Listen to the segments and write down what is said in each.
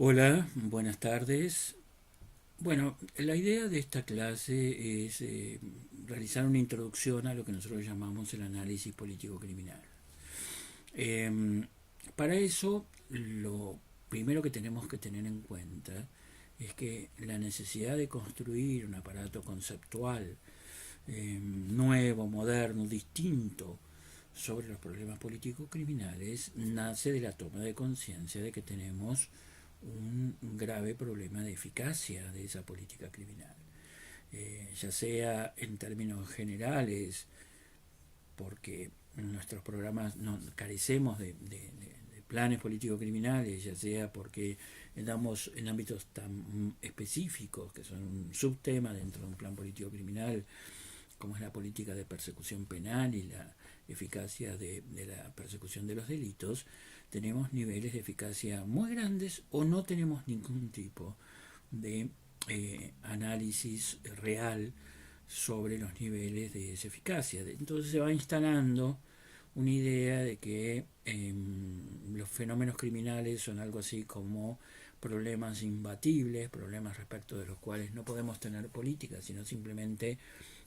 Hola, buenas tardes. Bueno, la idea de esta clase es realizar una introducción a lo que nosotros llamamos el análisis político-criminal. Em, para eso, lo primero que tenemos que tener en cuenta es que la necesidad de construir un aparato conceptual nuevo, moderno, distinto sobre los problemas político-criminales nace de la toma de conciencia de que tenemos un grave problema de eficacia de esa política criminal. Ya sea en términos generales, porque nuestros programas no carecemos de planes político-criminales, ya sea porque andamos en ámbitos tan específicos que son un subtema dentro de un plan político-criminal, como es la política de persecución penal y la eficacia de la persecución de los delitos, tenemos niveles de eficacia muy grandes o no tenemos ningún tipo de análisis real sobre los niveles de esa eficacia. Entonces se va instalando una idea de que los fenómenos criminales son algo así como problemas imbatibles, problemas respecto de los cuales no podemos tener política, sino simplemente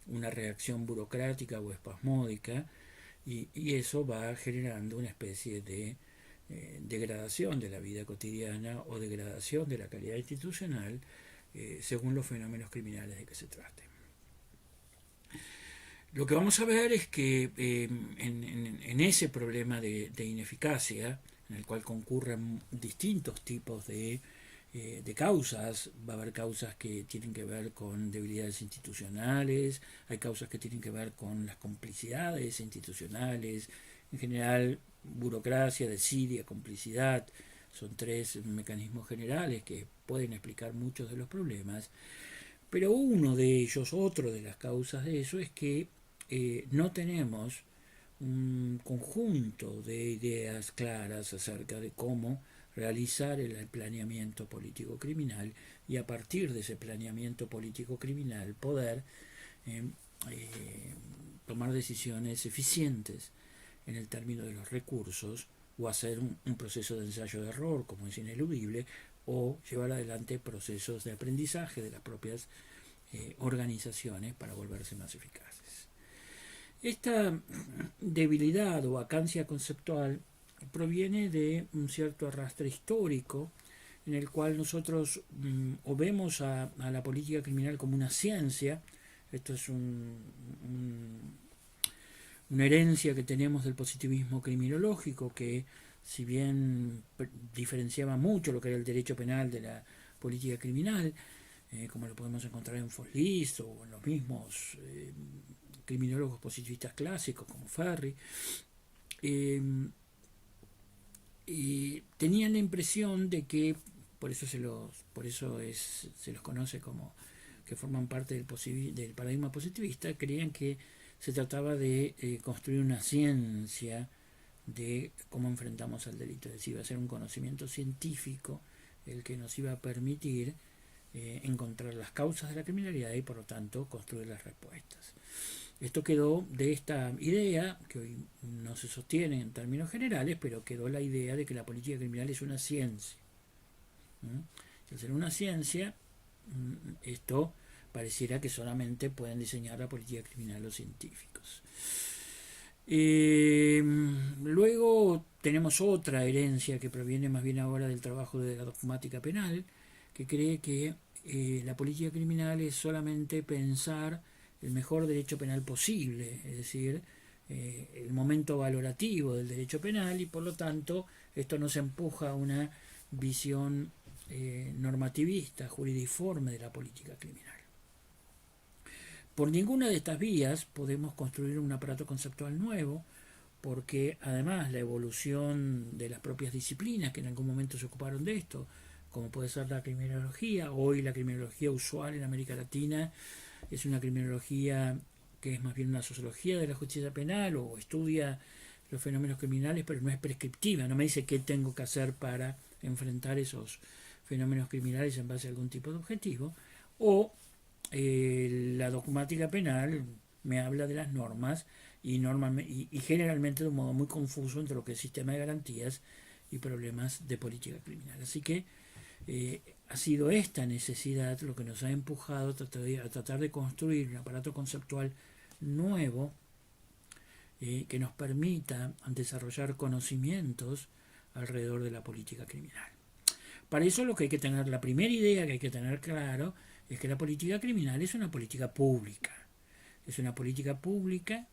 una reacción burocrática o espasmódica, y eso va generando una especie de degradación de la vida cotidiana o degradación de la calidad institucional según los fenómenos criminales de que se trate. Lo que vamos a ver es que en ese problema de ineficacia, en el cual concurren distintos tipos de causas, va a haber causas que tienen que ver con debilidades institucionales, hay causas que tienen que ver con las complicidades institucionales, en general burocracia, desidia, complicidad, son tres mecanismos generales que pueden explicar muchos de los problemas, pero uno de ellos, otro de las causas de eso, es que no tenemos un conjunto de ideas claras acerca de cómo realizar el planeamiento político criminal y a partir de ese planeamiento político criminal poder eh, eh, tomar decisiones eficientes en el término de los recursos o hacer un proceso de ensayo de error como es ineludible o llevar adelante procesos de aprendizaje de las propias organizaciones para volverse más eficaces. Esta debilidad o vacancia conceptual proviene de un cierto arrastre histórico en el cual nosotros o vemos a la política criminal como una ciencia, esto es una herencia que tenemos del positivismo criminológico que si bien diferenciaba mucho lo que era el derecho penal de la política criminal, como lo podemos encontrar en Foslis o en los mismos criminólogos positivistas clásicos como Ferry, eh, y tenían la impresión de que por eso se los conoce como que forman parte del paradigma positivista, creían que se trataba de construir una ciencia de cómo enfrentamos al delito, es decir, iba a ser un conocimiento científico el que nos iba a permitir encontrar las causas de la criminalidad y por lo tanto construir las respuestas. Esto quedó de esta idea, que hoy no se sostiene en términos generales, pero quedó la idea de que la política criminal es una ciencia. Al ser una ciencia, esto pareciera que solamente pueden diseñar la política criminal los científicos. Luego tenemos otra herencia que proviene más bien ahora del trabajo de la dogmática penal, que cree que la política criminal es solamente pensar el mejor derecho penal posible, es decir, el momento valorativo del derecho penal y por lo tanto esto nos empuja a una visión normativista, juridiforme de la política criminal. Por ninguna de estas vías podemos construir un aparato conceptual nuevo, porque además la evolución de las propias disciplinas que en algún momento se ocuparon de esto, como puede ser la criminología, hoy la criminología usual en América Latina es una criminología que es más bien una sociología de la justicia penal o estudia los fenómenos criminales, pero no es prescriptiva, no me dice qué tengo que hacer para enfrentar esos fenómenos criminales en base a algún tipo de objetivo, o la dogmática penal me habla de las normas y generalmente de un modo muy confuso entre lo que es sistema de garantías y problemas de política criminal. Así que ha sido esta necesidad lo que nos ha empujado a tratar de construir un aparato conceptual nuevo que nos permita desarrollar conocimientos alrededor de la política criminal. Para eso lo que hay que tener, la primera idea que hay que tener claro es que la política criminal es una política pública. Es una política pública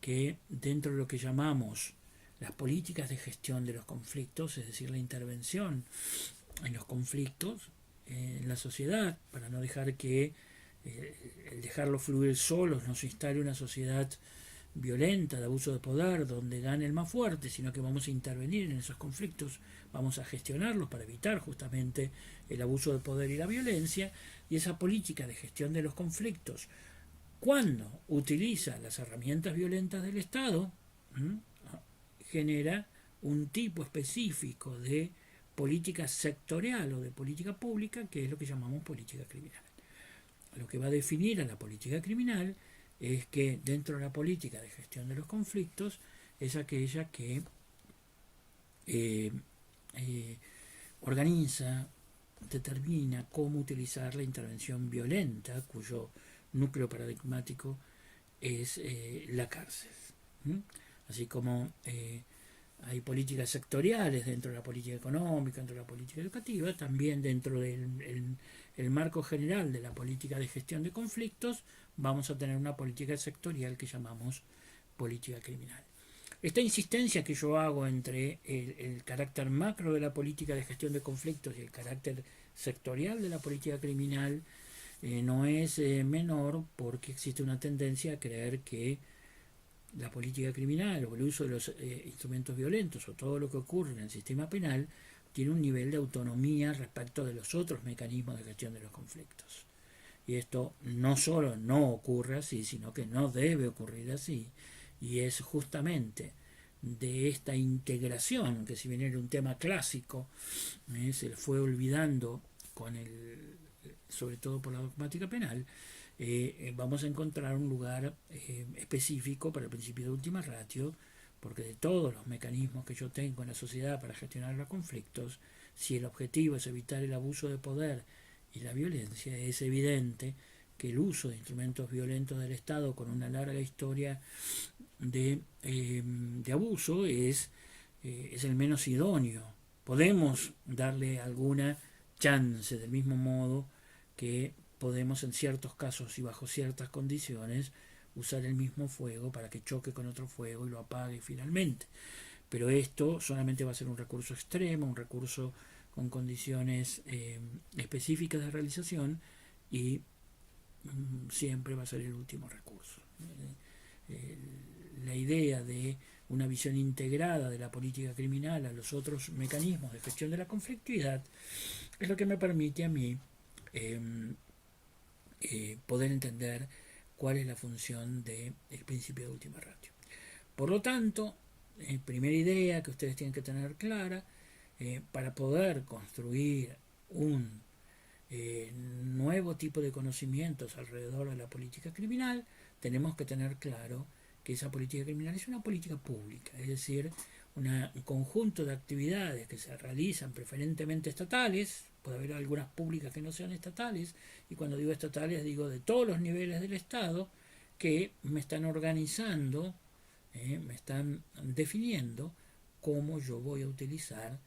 que dentro de lo que llamamos las políticas de gestión de los conflictos, es decir, la intervención en los conflictos en la sociedad, para no dejar que el dejarlo fluir solos nos instale una sociedad violenta, de abuso de poder, donde gane el más fuerte, sino que vamos a intervenir en esos conflictos, vamos a gestionarlos para evitar justamente el abuso de poder y la violencia. Y esa política de gestión de los conflictos, cuando utiliza las herramientas violentas del Estado, genera un tipo específico de política sectorial o de política pública, que es lo que llamamos política criminal. Lo que va a definir a la política criminal es que dentro de la política de gestión de los conflictos es aquella que organiza, determina cómo utilizar la intervención violenta, cuyo núcleo paradigmático es la cárcel. Así como hay políticas sectoriales dentro de la política económica, dentro de la política educativa, también dentro del el marco general de la política de gestión de conflictos vamos a tener una política sectorial que llamamos política criminal. Esta insistencia que yo hago entre el carácter macro de la política de gestión de conflictos y el carácter sectorial de la política criminal no es menor, porque existe una tendencia a creer que la política criminal o el uso de los instrumentos violentos o todo lo que ocurre en el sistema penal tiene un nivel de autonomía respecto de los otros mecanismos de gestión de los conflictos. Y esto no solo no ocurre así, sino que no debe ocurrir así. Y es justamente de esta integración, que si bien era un tema clásico, se fue olvidando con sobre todo por la dogmática penal, vamos a encontrar un lugar específico para el principio de última ratio, porque de todos los mecanismos que yo tengo en la sociedad para gestionar los conflictos, si el objetivo es evitar el abuso de poder y la violencia, es evidente que el uso de instrumentos violentos del Estado con una larga historia de abuso es el menos idóneo. Podemos darle alguna chance, del mismo modo que podemos en ciertos casos y bajo ciertas condiciones usar el mismo fuego para que choque con otro fuego y lo apague finalmente. Pero esto solamente va a ser un recurso extremo, un recurso con condiciones específicas de realización y siempre va a ser el último recurso. La idea de una visión integrada de la política criminal a los otros mecanismos de gestión de la conflictividad es lo que me permite a mí poder entender cuál es la función del principio de última ratio. Por lo tanto, primera idea que ustedes tienen que tener clara, para poder construir un nuevo tipo de conocimientos alrededor de la política criminal, tenemos que tener claro que esa política criminal es una política pública, es decir, un conjunto de actividades que se realizan preferentemente estatales, puede haber algunas públicas que no sean estatales, y cuando digo estatales digo de todos los niveles del Estado, que me están organizando, me están definiendo cómo yo voy a utilizar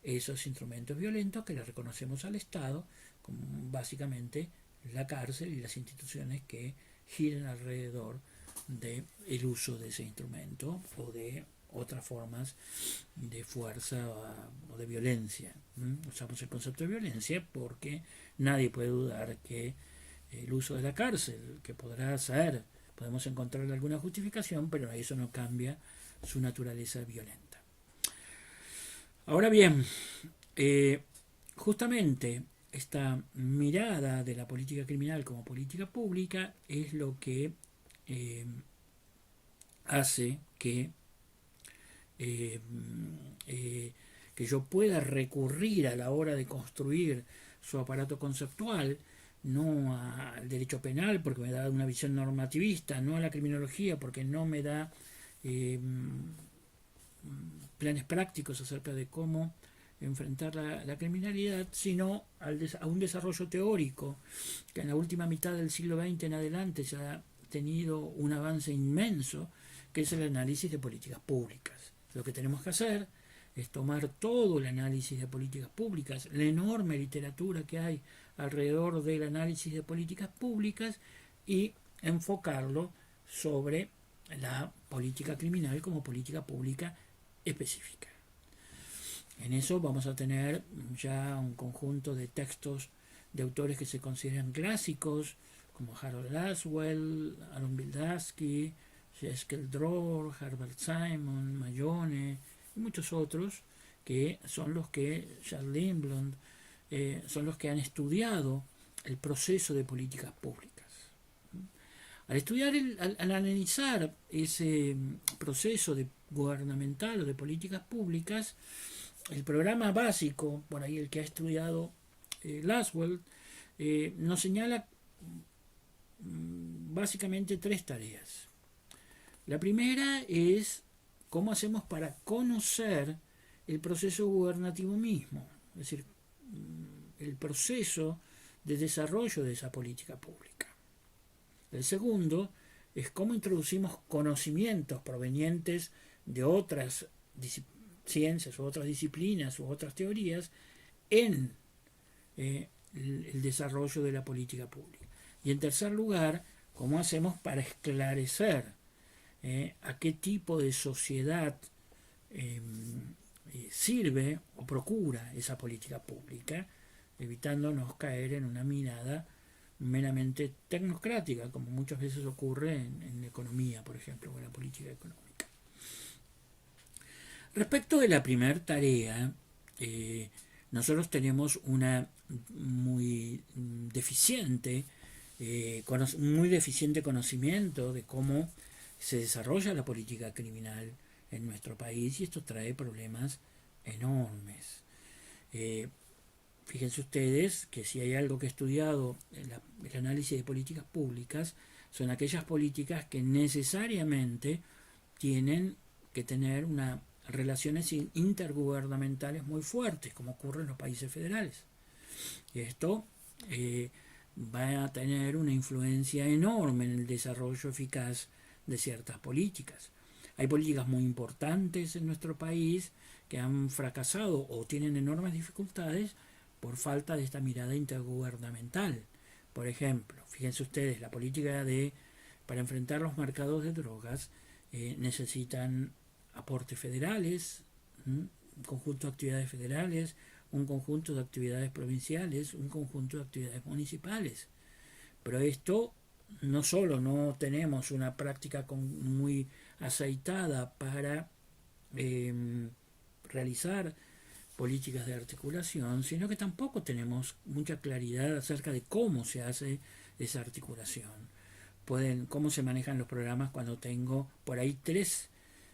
esos instrumentos violentos que le reconocemos al Estado, como básicamente la cárcel y las instituciones que giran alrededor del uso de ese instrumento o de otras formas de fuerza o de violencia. Usamos el concepto de violencia porque nadie puede dudar que el uso de la cárcel, que podrá ser, podemos encontrarle alguna justificación, pero eso no cambia su naturaleza violenta. Ahora bien, justamente esta mirada de la política criminal como política pública es lo que hace que yo pueda recurrir a la hora de construir su aparato conceptual, no al derecho penal porque me da una visión normativista, no a la criminología porque no me da planes prácticos acerca de cómo enfrentar la criminalidad, sino a un desarrollo teórico que en la última mitad del siglo XX en adelante se ha tenido un avance inmenso, que es el análisis de políticas públicas. Lo que tenemos que hacer es tomar todo el análisis de políticas públicas, la enorme literatura que hay alrededor del análisis de políticas públicas, y enfocarlo sobre la política criminal como política pública específica. En eso vamos a tener ya un conjunto de textos de autores que se consideran clásicos, como Harold Laswell, Aaron Wildavsky, Jeske Dror, Herbert Simon, Mayone y muchos otros, que son los que, Charles Lindblom, son los que han estudiado el proceso de políticas públicas. Al estudiar, al analizar ese proceso gubernamental o de políticas públicas, el programa básico, por ahí el que ha estudiado Laswell, nos señala básicamente 3 tareas. La primera es cómo hacemos para conocer el proceso gubernativo mismo, es decir, el proceso de desarrollo de esa política pública. El segundo es cómo introducimos conocimientos provenientes de otras ciencias u otras disciplinas u otras teorías en el desarrollo de la política pública. Y en tercer lugar, cómo hacemos para esclarecer a qué tipo de sociedad sirve o procura esa política pública, evitándonos caer en una mirada meramente tecnocrática, como muchas veces ocurre en la economía, por ejemplo, o en la política económica. Respecto de la primera tarea, nosotros tenemos una muy deficiente conocimiento de cómo se desarrolla la política criminal en nuestro país, y esto trae problemas enormes. Fíjense ustedes que si hay algo que he estudiado en el análisis de políticas públicas, son aquellas políticas que necesariamente tienen que tener unas relaciones intergubernamentales muy fuertes, como ocurre en los países federales. Esto va a tener una influencia enorme en el desarrollo eficaz de ciertas políticas. Hay políticas muy importantes en nuestro país que han fracasado o tienen enormes dificultades por falta de esta mirada intergubernamental. Por ejemplo, fíjense ustedes, la política para enfrentar los mercados de drogas necesitan aportes federales, un conjunto de actividades federales, un conjunto de actividades provinciales, un conjunto de actividades municipales. Pero esto no solo no tenemos una práctica muy aceitada para realizar políticas de articulación, sino que tampoco tenemos mucha claridad acerca de cómo se hace esa articulación. Cómo se manejan los programas cuando tengo por ahí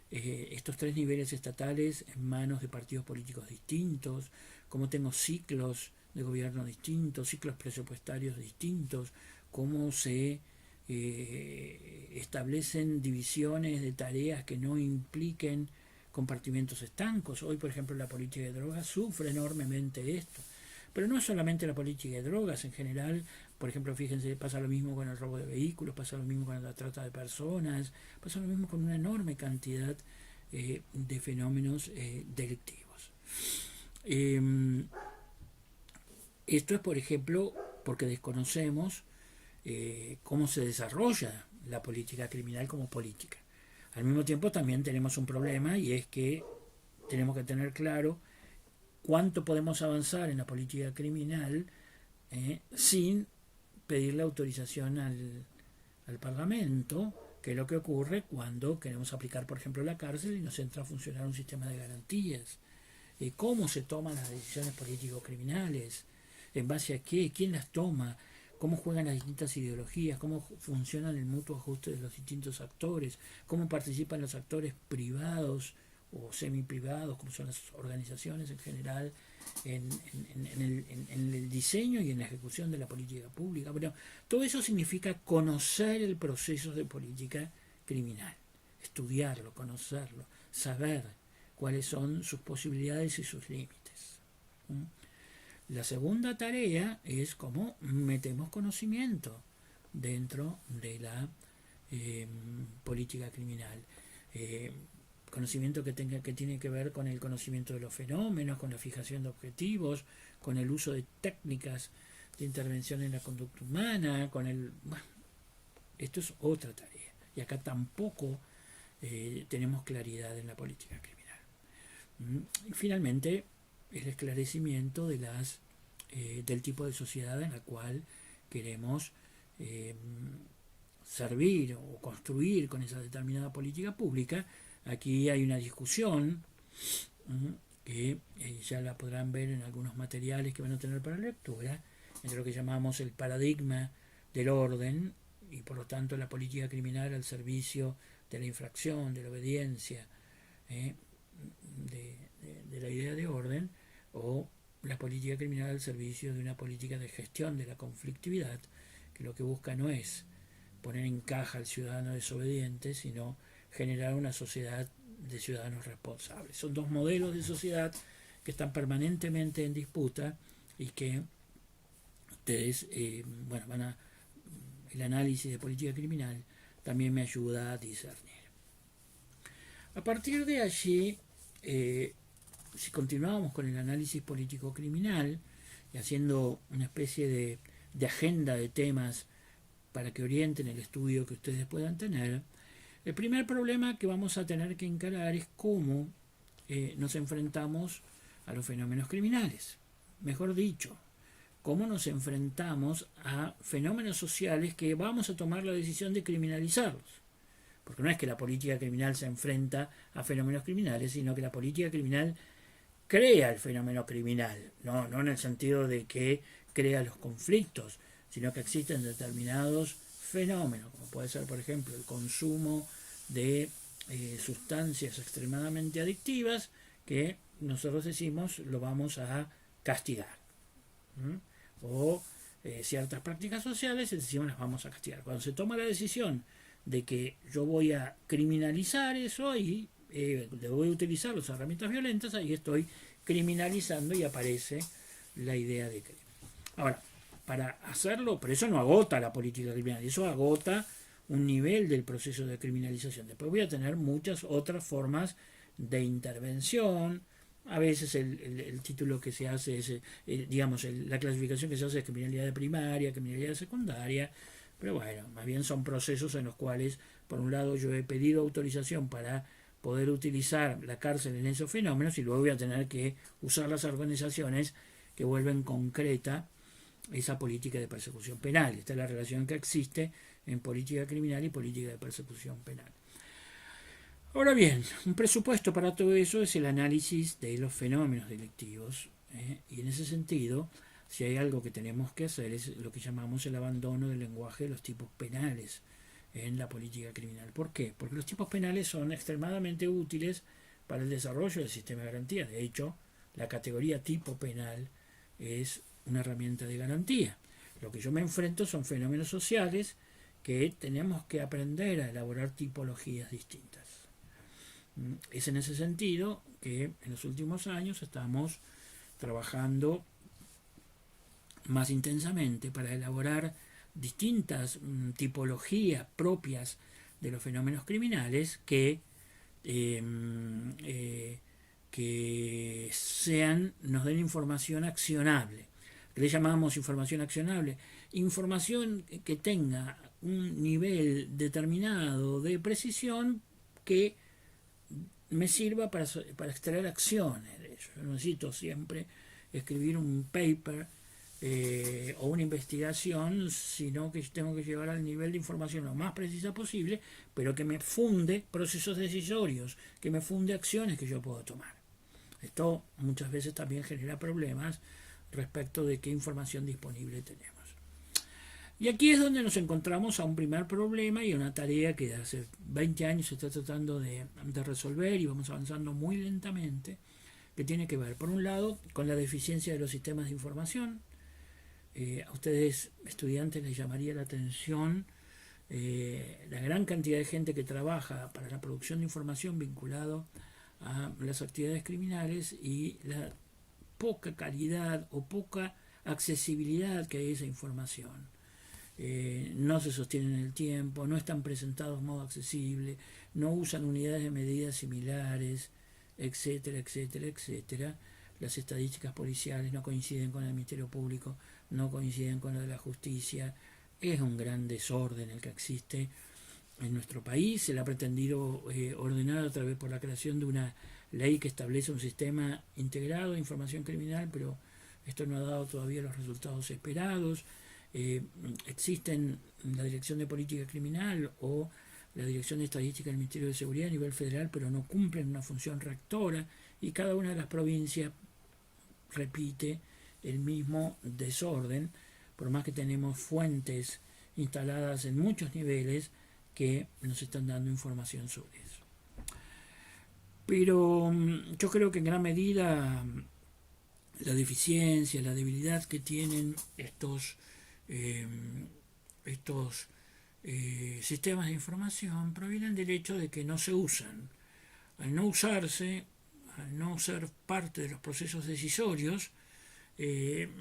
estos 3 niveles estatales en manos de partidos políticos distintos, cómo tengo ciclos de gobierno distintos, ciclos presupuestarios distintos, cómo se establecen divisiones de tareas que no impliquen compartimientos estancos. Hoy, por ejemplo, la política de drogas sufre enormemente esto. Pero no es solamente la política de drogas, en general, por ejemplo, fíjense, pasa lo mismo con el robo de vehículos, pasa lo mismo con la trata de personas, pasa lo mismo con una enorme cantidad de fenómenos delictivos. Esto es, por ejemplo, porque desconocemos cómo se desarrolla la política criminal como política. Al mismo tiempo también tenemos un problema, y es que tenemos que tener claro cuánto podemos avanzar en la política criminal sin pedirle autorización al Parlamento, que es lo que ocurre cuando queremos aplicar, por ejemplo, la cárcel y nos entra a funcionar un sistema de garantías. ¿Cómo se toman las decisiones político-criminales? ¿En base a qué? ¿Quién las toma? ¿Cómo juegan las distintas ideologías? ¿Cómo funcionan el mutuo ajuste de los distintos actores? ¿Cómo participan los actores privados o semiprivados, como son las organizaciones en general, en el diseño y en la ejecución de la política pública? Bueno, todo eso significa conocer el proceso de política criminal, estudiarlo, conocerlo, saber cuáles son sus posibilidades y sus límites. La segunda tarea es cómo metemos conocimiento dentro de la política criminal. Conocimiento que tiene que ver con el conocimiento de los fenómenos, con la fijación de objetivos, con el uso de técnicas de intervención en la conducta humana, esto es otra tarea. Y acá tampoco tenemos claridad en la política criminal. Y finalmente, el esclarecimiento de del tipo de sociedad en la cual queremos servir o construir con esa determinada política pública. Aquí hay una discusión que ya la podrán ver en algunos materiales que van a tener para lectura, entre lo que llamamos el paradigma del orden y por lo tanto la política criminal al servicio de la infracción, de la obediencia, de la idea de orden, o la política criminal al servicio de una política de gestión de la conflictividad, que lo que busca no es poner en caja al ciudadano desobediente, sino generar una sociedad de ciudadanos responsables. Son dos modelos de sociedad que están permanentemente en disputa y que ustedes, el análisis de política criminal también me ayuda a discernir. A partir de allí, si continuamos con el análisis político-criminal y haciendo una especie de agenda de temas para que orienten el estudio que ustedes puedan tener, el primer problema que vamos a tener que encarar es cómo nos enfrentamos a los fenómenos criminales. Mejor dicho, cómo nos enfrentamos a fenómenos sociales que vamos a tomar la decisión de criminalizarlos. Porque no es que la política criminal se enfrenta a fenómenos criminales, sino que la política criminal crea el fenómeno criminal, no en el sentido de que crea los conflictos, sino que existen determinados fenómenos, como puede ser, por ejemplo, el consumo de sustancias extremadamente adictivas que nosotros decimos lo vamos a castigar. O ciertas prácticas sociales decimos las vamos a castigar. Cuando se toma la decisión de que yo voy a criminalizar eso y voy a utilizar las herramientas violentas, ahí estoy criminalizando y aparece la idea de crimen. Ahora, para hacerlo, pero eso no agota la política criminal, eso agota un nivel del proceso de criminalización. Después voy a tener muchas otras formas de intervención. A veces el título que se hace es, la clasificación que se hace es criminalidad de primaria, criminalidad de secundaria, pero bueno, más bien son procesos en los cuales, por un lado, yo he pedido autorización para poder utilizar la cárcel en esos fenómenos y luego voy a tener que usar las organizaciones que vuelven concreta esa política de persecución penal. Esta es la relación que existe en política criminal y política de persecución penal. Ahora bien, un presupuesto para todo eso es el análisis de los fenómenos delictivos, y en ese sentido, si hay algo que tenemos que hacer es lo que llamamos el abandono del lenguaje de los tipos penales en la política criminal. ¿Por qué? Porque los tipos penales son extremadamente útiles para el desarrollo del sistema de garantía. De hecho, la categoría tipo penal es una herramienta de garantía. Lo que yo me enfrento son fenómenos sociales que tenemos que aprender a elaborar tipologías distintas. Es en ese sentido que en los últimos años estamos trabajando más intensamente para elaborar distintas tipologías propias de los fenómenos criminales que nos den información accionable. ¿Qué le llamamos información accionable? Información que tenga un nivel determinado de precisión que me sirva para extraer acciones de ello. Yo necesito siempre escribir un paper o una investigación, sino que tengo que llevar al nivel de información lo más precisa posible, pero que me funde procesos decisorios, que me funde acciones que yo puedo tomar. Esto muchas veces también genera problemas respecto de qué información disponible tenemos. Y aquí es donde nos encontramos a un primer problema y una tarea que hace 20 años se está tratando de resolver y vamos avanzando muy lentamente, que tiene que ver, por un lado, con la deficiencia de los sistemas de información. A ustedes, estudiantes, les llamaría la atención la gran cantidad de gente que trabaja para la producción de información vinculado a las actividades criminales y la poca calidad o poca accesibilidad que hay a esa información. No se sostienen en el tiempo, no están presentados de modo accesible, no usan unidades de medida similares, etcétera, etcétera, etcétera. Las estadísticas policiales no coinciden con el Ministerio Público, no coinciden con lo de la justicia. Es un gran desorden el que existe en nuestro país. Se le ha pretendido ordenar a través por la creación de una ley que establece un sistema integrado de información criminal, pero esto no ha dado todavía los resultados esperados. Existen la Dirección de Política Criminal o la Dirección de Estadística del Ministerio de Seguridad a nivel federal, pero no cumplen una función rectora, y cada una de las provincias repite el mismo desorden, por más que tenemos fuentes instaladas en muchos niveles que nos están dando información sobre eso. Pero yo creo que en gran medida la deficiencia, la debilidad que tienen estos sistemas de información provienen del hecho de que no se usan. Al no usarse, al no ser parte de los procesos decisorios,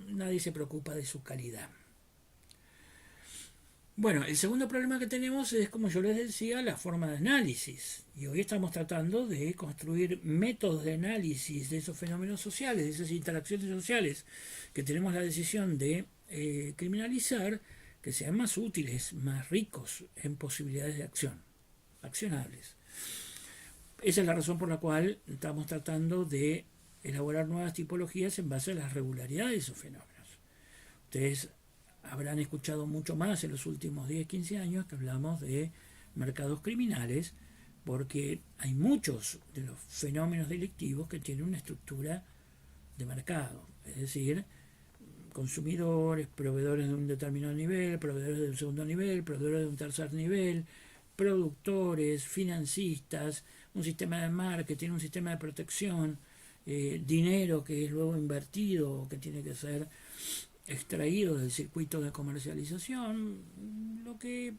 nadie se preocupa de su calidad. Bueno, el segundo problema que tenemos es, como yo les decía, la forma de análisis. Y hoy estamos tratando de construir métodos de análisis de esos fenómenos sociales, de esas interacciones sociales que tenemos la decisión de criminalizar, que sean más útiles, más ricos en posibilidades de acción, accionables. Esa es la razón por la cual estamos tratando de elaborar nuevas tipologías en base a las regularidades de esos fenómenos. Ustedes habrán escuchado mucho más en los últimos 10-15 años que hablamos de mercados criminales, porque hay muchos de los fenómenos delictivos que tienen una estructura de mercado, es decir, consumidores, proveedores de un determinado nivel, proveedores de un segundo nivel, proveedores de un tercer nivel, productores, financistas, un sistema de marketing, un sistema de protección, dinero que es luego invertido, que tiene que ser extraído del circuito de comercialización, lo que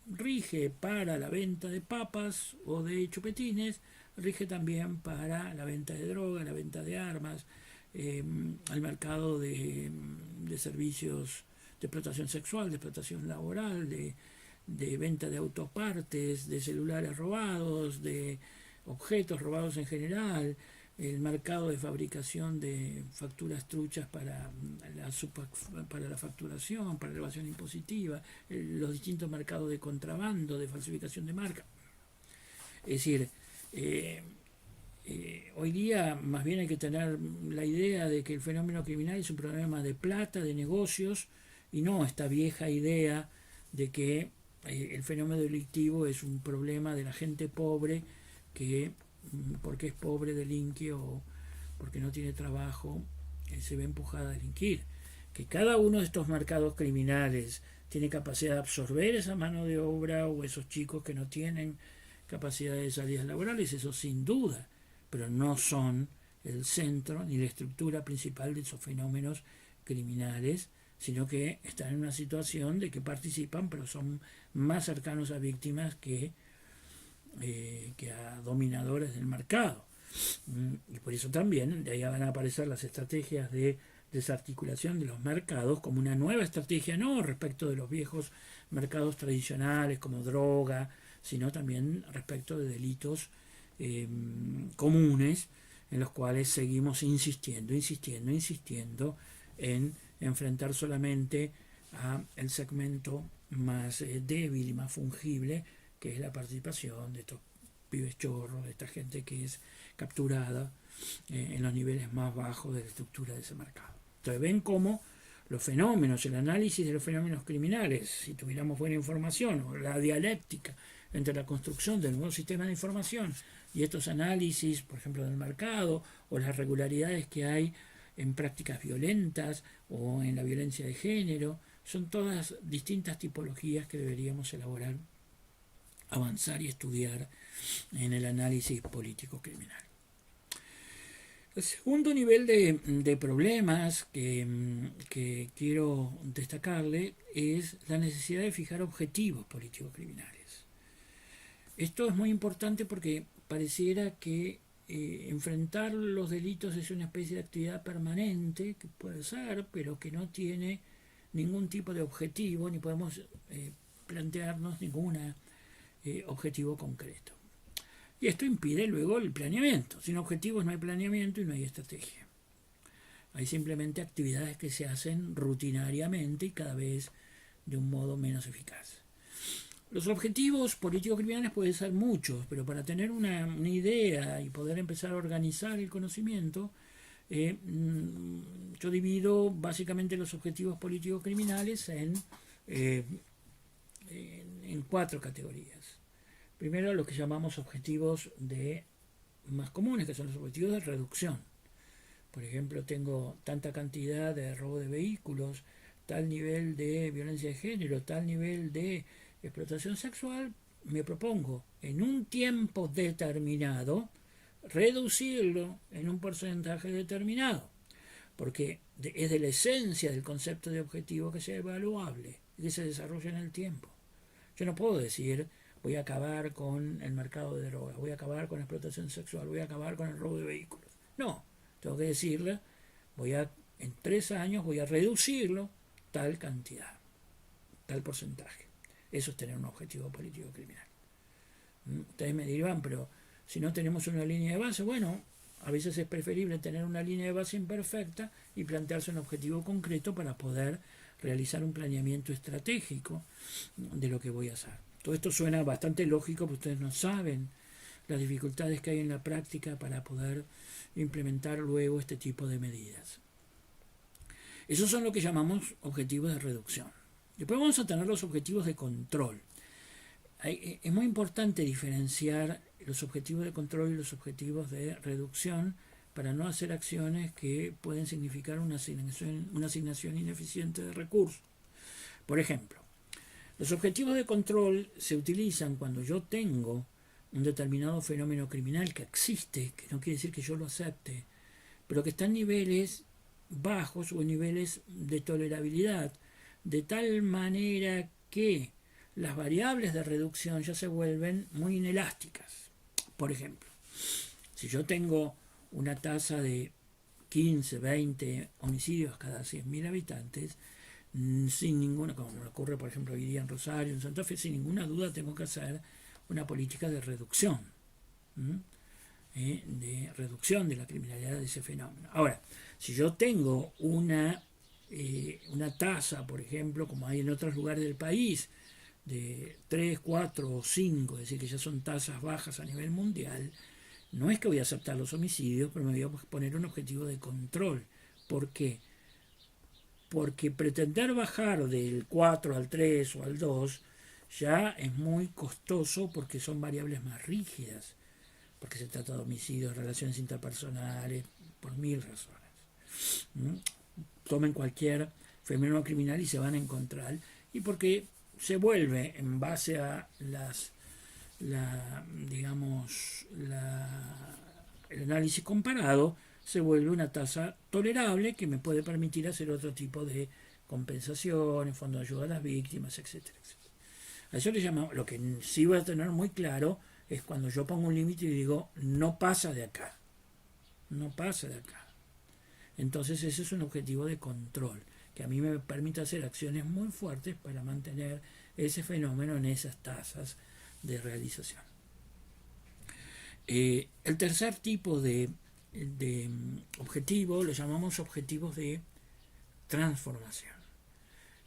rige para la venta de papas o de chupetines, rige también para la venta de droga, la venta de armas, al mercado de servicios de explotación sexual, de explotación laboral, de venta de autopartes, de celulares robados, de objetos robados en general, el mercado de fabricación de facturas truchas para la facturación, para la evasión impositiva, los distintos mercados de contrabando, de falsificación de marca. Es decir, hoy día más bien hay que tener la idea de que el fenómeno criminal es un problema de plata, de negocios, y no esta vieja idea de que el fenómeno delictivo es un problema de la gente pobre que porque es pobre delinque o porque no tiene trabajo se ve empujada a delinquir. Que cada uno de estos mercados criminales tiene capacidad de absorber esa mano de obra o esos chicos que no tienen capacidad de salidas laborales, eso sin duda, pero no son el centro ni la estructura principal de esos fenómenos criminales, sino que están en una situación de que participan, pero son más cercanos a víctimas que a dominadores del mercado. Y por eso también de ahí van a aparecer las estrategias de desarticulación de los mercados como una nueva estrategia, no respecto de los viejos mercados tradicionales como droga, sino también respecto de delitos comunes en los cuales seguimos insistiendo en enfrentar solamente a el segmento más débil y más fungible, que es la participación de estos pibes chorros, de esta gente que es capturada en los niveles más bajos de la estructura de ese mercado. Entonces ven cómo los fenómenos, el análisis de los fenómenos criminales, si tuviéramos buena información, o la dialéctica entre la construcción del nuevo sistema de información y estos análisis, por ejemplo, del mercado, o las regularidades que hay en prácticas violentas o en la violencia de género, son todas distintas tipologías que deberíamos elaborar, avanzar y estudiar en el análisis político-criminal. El segundo nivel de problemas que quiero destacarle es la necesidad de fijar objetivos político-criminales. Esto es muy importante porque pareciera que enfrentar los delitos es una especie de actividad permanente, que puede ser, pero que no tiene ningún tipo de objetivo, ni podemos plantearnos ningún objetivo concreto. Y esto impide luego el planeamiento. Sin objetivos no hay planeamiento y no hay estrategia. Hay simplemente actividades que se hacen rutinariamente y cada vez de un modo menos eficaz. Los objetivos políticos criminales pueden ser muchos, pero para tener una idea y poder empezar a organizar el conocimiento, yo divido básicamente los objetivos políticos criminales en 4 categorías. Primero, los que llamamos objetivos más comunes, que son los objetivos de reducción. Por ejemplo, tengo tanta cantidad de robo de vehículos, tal nivel de violencia de género, tal nivel de explotación sexual, me propongo en un tiempo determinado reducirlo en un porcentaje determinado, porque es de la esencia del concepto de objetivo que sea evaluable y que se desarrolla en el tiempo. Yo no puedo decir voy a acabar con el mercado de drogas, voy a acabar con la explotación sexual, voy a acabar con el robo de vehículos. No, tengo que decirle en 3 años voy a reducirlo tal cantidad, tal porcentaje. Eso es tener un objetivo político criminal. Ustedes me dirán, pero si no tenemos una línea de base, bueno, a veces es preferible tener una línea de base imperfecta y plantearse un objetivo concreto para poder realizar un planeamiento estratégico de lo que voy a hacer. Todo esto suena bastante lógico, pero ustedes no saben las dificultades que hay en la práctica para poder implementar luego este tipo de medidas. Esos son lo que llamamos objetivos de reducción. Después vamos a tener los objetivos de control. Es muy importante diferenciar los objetivos de control y los objetivos de reducción para no hacer acciones que pueden significar una asignación ineficiente de recursos. Por ejemplo, los objetivos de control se utilizan cuando yo tengo un determinado fenómeno criminal que existe, que no quiere decir que yo lo acepte, pero que está en niveles bajos o en niveles de tolerabilidad, de tal manera que las variables de reducción ya se vuelven muy inelásticas. Por ejemplo, si yo tengo una tasa de 15, 20 homicidios cada 100.000 habitantes, sin ninguna, como me ocurre por ejemplo hoy día en Rosario, en Santa Fe, sin ninguna duda tengo que hacer una política de reducción, de reducción de la criminalidad de ese fenómeno. Ahora, si yo tengo una tasa, por ejemplo, como hay en otros lugares del país, de 3, 4 o 5, es decir, que ya son tasas bajas a nivel mundial, no es que voy a aceptar los homicidios, pero me voy a poner un objetivo de control. ¿Por qué? Porque pretender bajar del 4 al 3 o al 2 ya es muy costoso porque son variables más rígidas, porque se trata de homicidios, relaciones interpersonales, por 1000 razones. Tomen cualquier fenómeno criminal y se van a encontrar, y porque se vuelve en base a el análisis comparado, se vuelve una tasa tolerable que me puede permitir hacer otro tipo de compensaciones, fondos de ayuda a las víctimas, etcétera, etcétera. A eso le llamamos, lo que sí voy a tener muy claro es cuando yo pongo un límite y digo no pasa de acá, no pasa de acá. Entonces ese es un objetivo de control que a mí me permite hacer acciones muy fuertes para mantener ese fenómeno en esas tasas de realización. El tercer tipo de objetivo lo llamamos objetivos de transformación.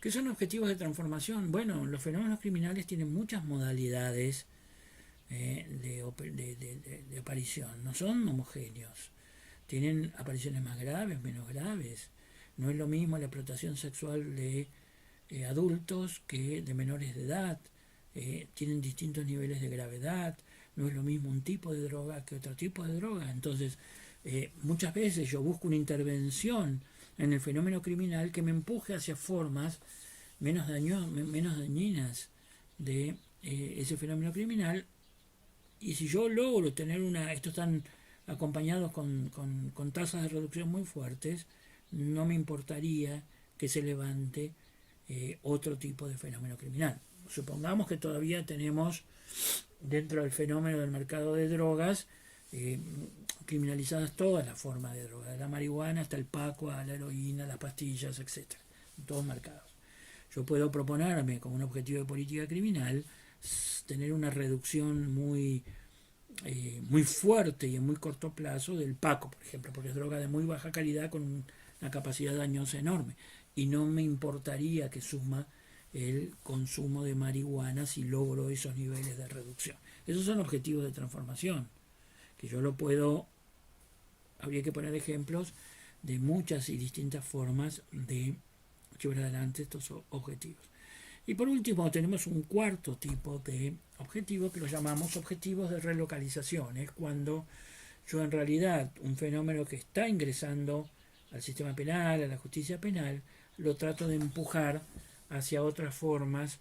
¿Qué son objetivos de transformación? Bueno, los fenómenos criminales tienen muchas modalidades de aparición, no son homogéneos. Tienen apariciones más graves, menos graves. No es lo mismo la explotación sexual de adultos que de menores de edad. Tienen distintos niveles de gravedad. No es lo mismo un tipo de droga que otro tipo de droga. Entonces, muchas veces yo busco una intervención en el fenómeno criminal que me empuje hacia formas menos dañinas de ese fenómeno criminal. Y si yo logro tener estos están acompañados con tasas de reducción muy fuertes, no me importaría que se levante otro tipo de fenómeno criminal. Supongamos que todavía tenemos dentro del fenómeno del mercado de drogas eh, criminalizadas todas las formas de droga, de la marihuana hasta el paco, a la heroína, las pastillas, etcétera, todos marcados. Yo puedo proponerme como un objetivo de política criminal tener una reducción muy fuerte y en muy corto plazo del paco, por ejemplo, porque es droga de muy baja calidad con una capacidad dañosa enorme. Y no me importaría que suma el consumo de marihuana si logro esos niveles de reducción. Esos son objetivos de transformación, que yo lo puedo, habría que poner ejemplos de muchas y distintas formas de llevar adelante estos objetivos. Y por último tenemos un cuarto tipo de objetivo que lo llamamos objetivos de relocalización. Es cuando yo en realidad un fenómeno que está ingresando al sistema penal, a la justicia penal, lo trato de empujar hacia otras formas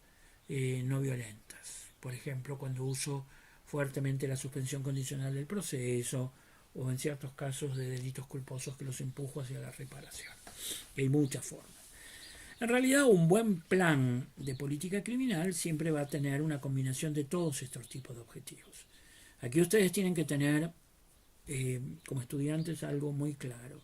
no violentas. Por ejemplo, cuando uso fuertemente la suspensión condicional del proceso o en ciertos casos de delitos culposos que los empujo hacia la reparación. Y hay muchas formas. En realidad, un buen plan de política criminal siempre va a tener una combinación de todos estos tipos de objetivos. Aquí ustedes tienen que tener, como estudiantes, algo muy claro.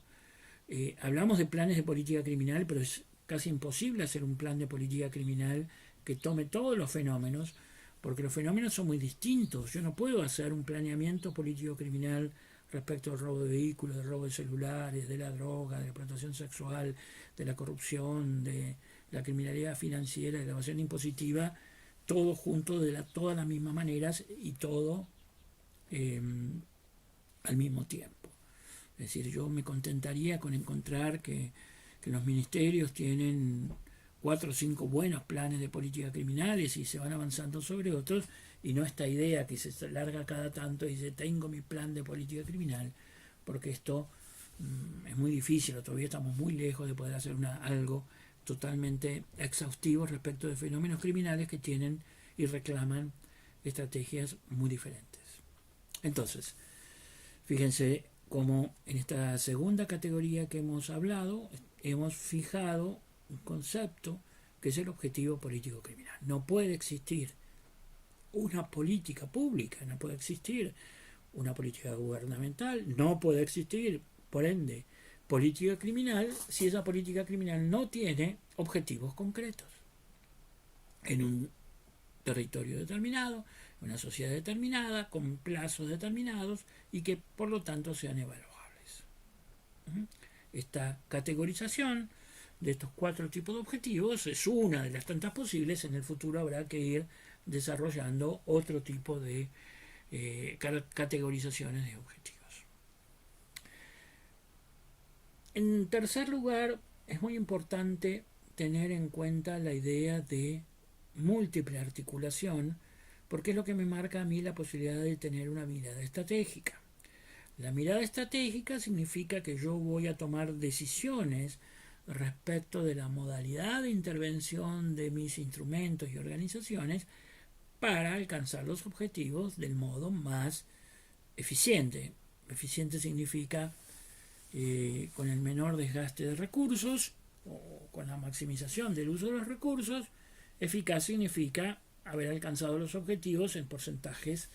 Hablamos de planes de política criminal, pero es casi imposible hacer un plan de política criminal que tome todos los fenómenos, porque los fenómenos son muy distintos. Yo no puedo hacer un planeamiento político criminal respecto al robo de vehículos, del robo de celulares, de la droga, de la explotación sexual, de la corrupción, de la criminalidad financiera, de la evasión impositiva, todo junto de todas las mismas maneras y todo al mismo tiempo. Es decir, yo me contentaría con encontrar que los ministerios tienen 4 o 5 buenos planes de política criminales y se van avanzando sobre otros, y no esta idea que se larga cada tanto y dice tengo mi plan de política criminal, porque esto es muy difícil, todavía estamos muy lejos de poder hacer algo totalmente exhaustivo respecto de fenómenos criminales que tienen y reclaman estrategias muy diferentes. Entonces, fíjense cómo en esta segunda categoría que hemos hablado, hemos fijado un concepto que es el objetivo político criminal. No puede existir una política pública, no puede existir una política gubernamental, no puede existir, por ende, política criminal si esa política criminal no tiene objetivos concretos en un territorio determinado, en una sociedad determinada, con plazos determinados y que por lo tanto sean evaluables. Esta categorización de estos 4 tipos de objetivos es una de las tantas posibles. En el futuro habrá que ir desarrollando otro tipo de categorizaciones de objetivos. En tercer lugar, es muy importante tener en cuenta la idea de múltiple articulación, porque es lo que me marca a mí la posibilidad de tener una mirada estratégica. La mirada estratégica significa que yo voy a tomar decisiones respecto de la modalidad de intervención de mis instrumentos y organizaciones para alcanzar los objetivos del modo más eficiente. Eficiente significa con el menor desgaste de recursos o con la maximización del uso de los recursos. Eficaz significa haber alcanzado los objetivos en porcentajes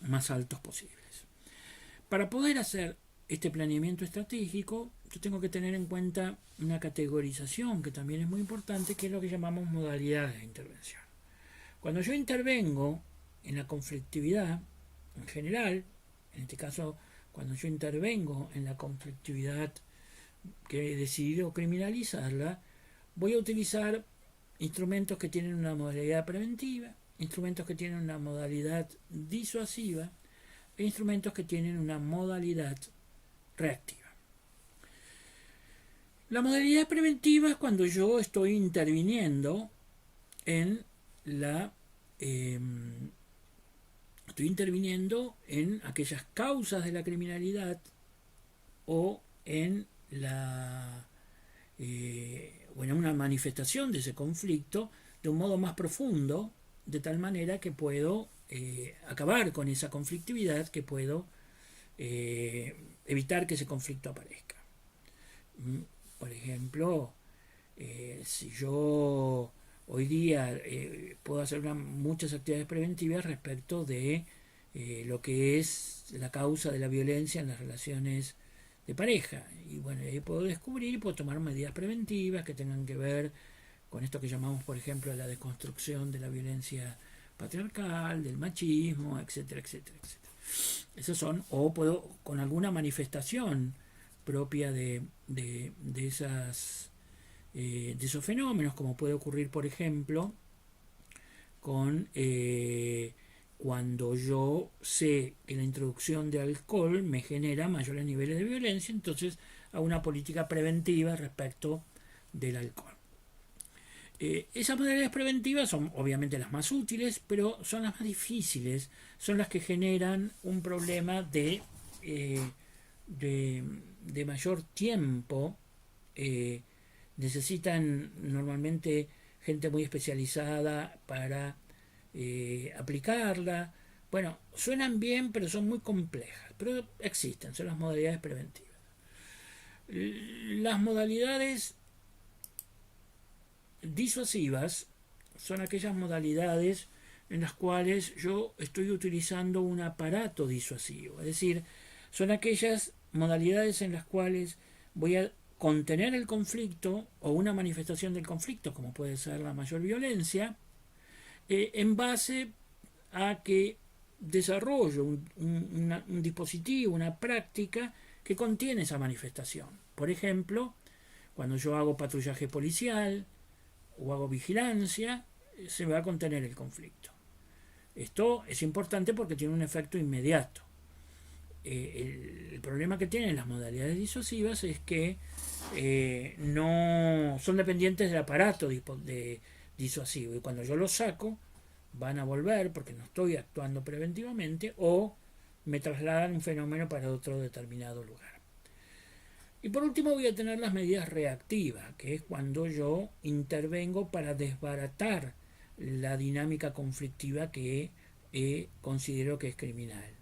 más altos posibles. Para poder hacer este planeamiento estratégico, yo tengo que tener en cuenta una categorización que también es muy importante, que es lo que llamamos modalidades de intervención. Cuando yo intervengo en la conflictividad en general, en este caso, cuando yo intervengo en la conflictividad que he decidido criminalizarla, voy a utilizar instrumentos que tienen una modalidad preventiva, instrumentos que tienen una modalidad disuasiva e instrumentos que tienen una modalidad reactiva. La modalidad preventiva es cuando yo estoy interviniendo en aquellas causas de la criminalidad o en una manifestación de ese conflicto de un modo más profundo, de tal manera que puedo acabar con esa conflictividad, que puedo evitar que ese conflicto aparezca. Por ejemplo, si yo hoy día puedo hacer muchas actividades preventivas respecto de lo que es la causa de la violencia en las relaciones de pareja. Y bueno, ahí puedo descubrir y puedo tomar medidas preventivas que tengan que ver con esto que llamamos, por ejemplo, la desconstrucción de la violencia patriarcal, del machismo, etcétera, etcétera, etcétera. Esos son, o puedo con alguna manifestación propia de esas de esos fenómenos, como puede ocurrir, por ejemplo, con cuando yo sé que la introducción de alcohol me genera mayores niveles de violencia, entonces hago una política preventiva respecto del alcohol. Esas modalidades preventivas son obviamente las más útiles, pero son las más difíciles, son las que generan un problema de mayor tiempo. Necesitan normalmente gente muy especializada para aplicarla. Bueno, suenan bien, pero son muy complejas, pero existen, son las modalidades preventivas. Las modalidades disuasivas son aquellas modalidades en las cuales yo estoy utilizando un aparato disuasivo, es decir, son aquellas modalidades en las cuales voy a contener el conflicto o una manifestación del conflicto, como puede ser la mayor violencia, en base a que desarrollo un dispositivo, una práctica que contiene esa manifestación. Por ejemplo, cuando yo hago patrullaje policial o hago vigilancia, se va a contener el conflicto. Esto es importante porque tiene un efecto inmediato. El problema que tienen las modalidades disuasivas es que no son dependientes del aparato disuasivo, y cuando yo los saco van a volver porque no estoy actuando preventivamente o me trasladan un fenómeno para otro determinado lugar. Y por último voy a tener las medidas reactivas, que es cuando yo intervengo para desbaratar la dinámica conflictiva que considero que es criminal.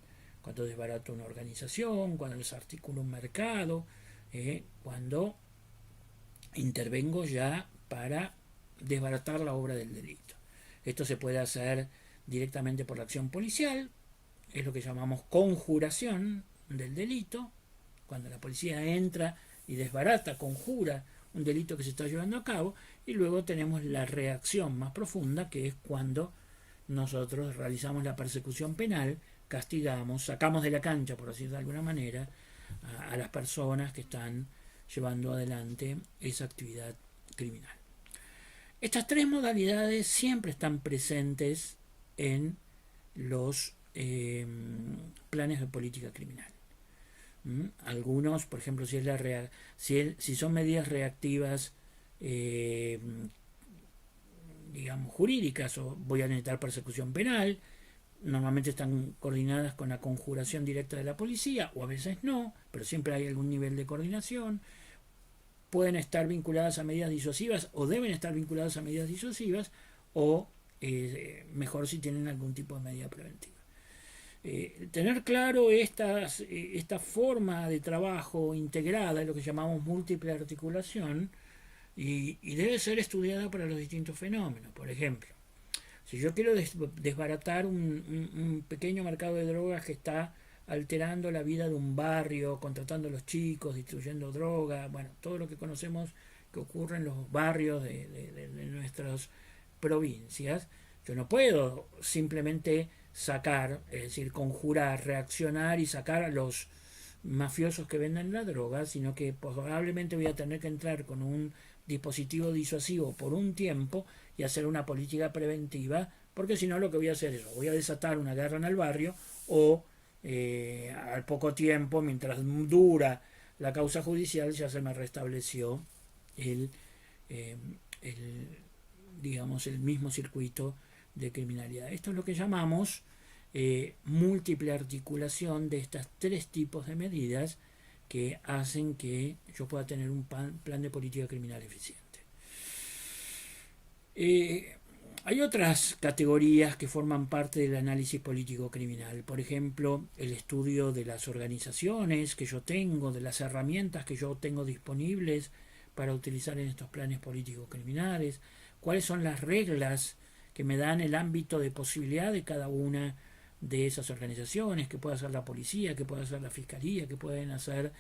Cuando desbarato una organización, cuando desarticulo un mercado, cuando intervengo ya para desbaratar la obra del delito. Esto se puede hacer directamente por la acción policial, es lo que llamamos conjuración del delito, cuando la policía entra y desbarata, conjura un delito que se está llevando a cabo, y luego tenemos la reacción más profunda, que es cuando nosotros realizamos la persecución penal, castigamos, sacamos de la cancha, por decirlo de alguna manera, a las personas que están llevando adelante esa actividad criminal. Estas tres modalidades siempre están presentes en los planes de política criminal. Algunos, por ejemplo, si son medidas reactivas, digamos, jurídicas, o voy a necesitar persecución penal, normalmente están coordinadas con la conjuración directa de la policía, o a veces no, pero siempre hay algún nivel de coordinación. Pueden estar vinculadas a medidas disuasivas o deben estar vinculadas a medidas disuasivas, o mejor si tienen algún tipo de medida preventiva. Tener claro esta forma de trabajo integrada, lo que llamamos múltiple articulación, y debe ser estudiada para los distintos fenómenos. Por ejemplo, si yo quiero desbaratar un pequeño mercado de drogas que está alterando la vida de un barrio, contratando a los chicos, distribuyendo droga, bueno, todo lo que conocemos que ocurre en los barrios de nuestras provincias, yo no puedo simplemente sacar, es decir, conjurar, reaccionar y sacar a los mafiosos que venden la droga, sino que probablemente voy a tener que entrar con un dispositivo disuasivo por un tiempo y hacer una política preventiva, porque si no lo que voy a hacer es, voy a desatar una guerra en el barrio, o al poco tiempo, mientras dura la causa judicial, ya se me restableció digamos, el mismo circuito de criminalidad. Esto es lo que llamamos múltiple articulación de estos tres tipos de medidas que hacen que yo pueda tener un plan de política criminal eficiente. Hay otras categorías que forman parte del análisis político criminal. Por ejemplo, el estudio de las organizaciones que yo tengo, de las herramientas que yo tengo disponibles para utilizar en estos planes políticos criminales, cuáles son las reglas que me dan el ámbito de posibilidad de cada una de esas organizaciones, que puede hacer la policía, que puede hacer la fiscalía, que pueden hacer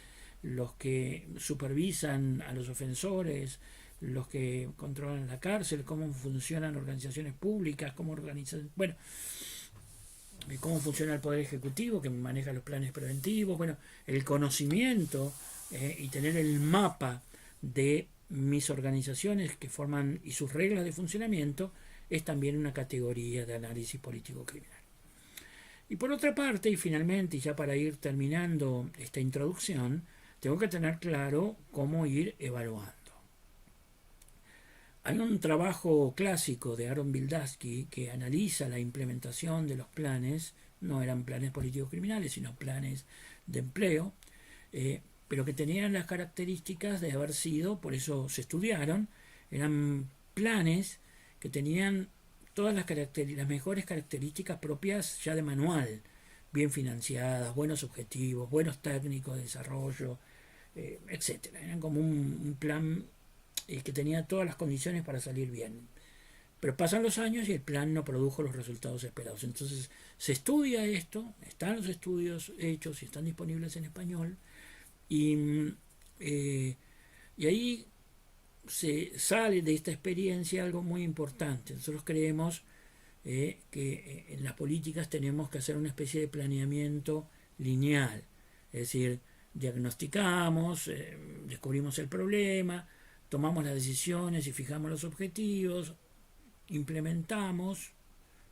los que supervisan a los ofensores, los que controlan la cárcel, cómo funcionan organizaciones públicas, cómo organizan, bueno, cómo funciona el Poder Ejecutivo, que maneja los planes preventivos, bueno, el conocimiento y tener el mapa de mis organizaciones que forman y sus reglas de funcionamiento es también una categoría de análisis político criminal. Y por otra parte, y finalmente, y ya para ir terminando esta introducción, tengo que tener claro cómo ir evaluando. Hay un trabajo clásico de Aaron Wildavsky que analiza la implementación de los planes, no eran planes políticos criminales, sino planes de empleo, pero que tenían las características de haber sido, por eso se estudiaron, eran planes que tenían todas las mejores características propias ya de manual, bien financiadas, buenos objetivos, buenos técnicos de desarrollo, etc. Eran como un plan que tenía todas las condiciones para salir bien. Pero pasan los años y el plan no produjo los resultados esperados. Entonces se estudia esto, están los estudios hechos y están disponibles en español, y ahí se sale de esta experiencia algo muy importante. Nosotros creemos que en las políticas tenemos que hacer una especie de planeamiento lineal, es decir, diagnosticamos, descubrimos el problema, tomamos las decisiones y fijamos los objetivos, implementamos,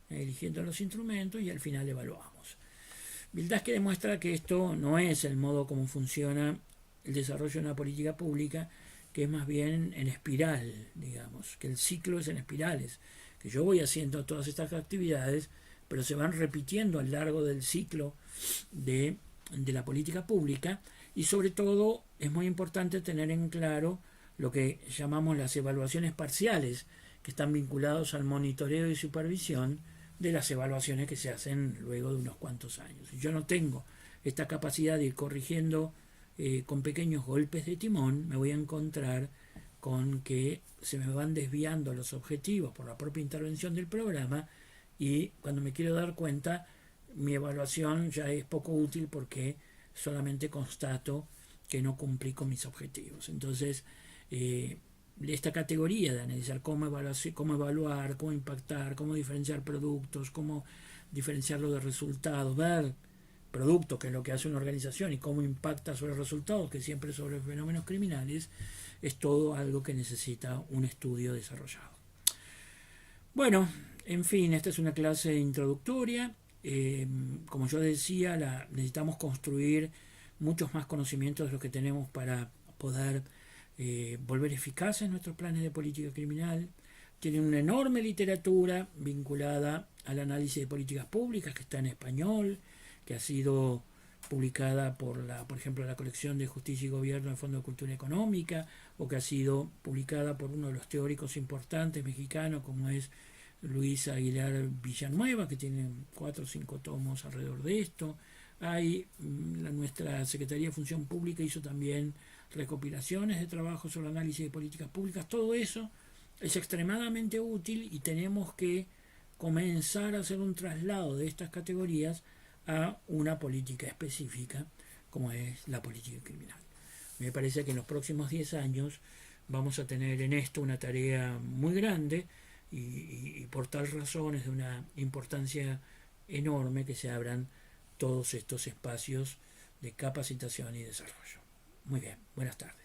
eligiendo los instrumentos y al final evaluamos. Wildavsky demuestra que esto no es el modo como funciona el desarrollo de una política pública, que es más bien en espiral, digamos, que el ciclo es en espirales, que yo voy haciendo todas estas actividades, pero se van repitiendo a lo largo del ciclo de la política pública, y sobre todo es muy importante tener en claro lo que llamamos las evaluaciones parciales, que están vinculados al monitoreo y supervisión de las evaluaciones que se hacen luego de unos cuantos años. Si yo no tengo esta capacidad de ir corrigiendo con pequeños golpes de timón, me voy a encontrar con que se me van desviando los objetivos por la propia intervención del programa, y cuando me quiero dar cuenta, mi evaluación ya es poco útil porque solamente constato que no cumplí con mis objetivos. Entonces, esta categoría de analizar cómo evaluar, cómo impactar, cómo diferenciar productos, cómo diferenciarlo de resultados, ver productos, que es lo que hace una organización, y cómo impacta sobre resultados, que siempre sobre fenómenos criminales, es todo algo que necesita un estudio desarrollado. Bueno, en fin, esta es una clase introductoria. Como yo decía, necesitamos construir muchos más conocimientos de los que tenemos para poder volver eficaces nuestros planes de política criminal. Tienen una enorme literatura vinculada al análisis de políticas públicas, que está en español, que ha sido publicada por ejemplo, la colección de Justicia y Gobierno del Fondo de Cultura Económica, o que ha sido publicada por uno de los teóricos importantes mexicanos, como es Luis Aguilar Villanueva, que tiene 4 o 5 tomos alrededor de esto. Nuestra Secretaría de Función Pública hizo también recopilaciones de trabajo sobre análisis de políticas públicas. Todo eso es extremadamente útil, y tenemos que comenzar a hacer un traslado de estas categorías a una política específica, como es la política criminal. Me parece que en los próximos 10 años vamos a tener en esto una tarea muy grande, y por tal razón es de una importancia enorme que se abran todos estos espacios de capacitación y desarrollo. Muy bien, buenas tardes.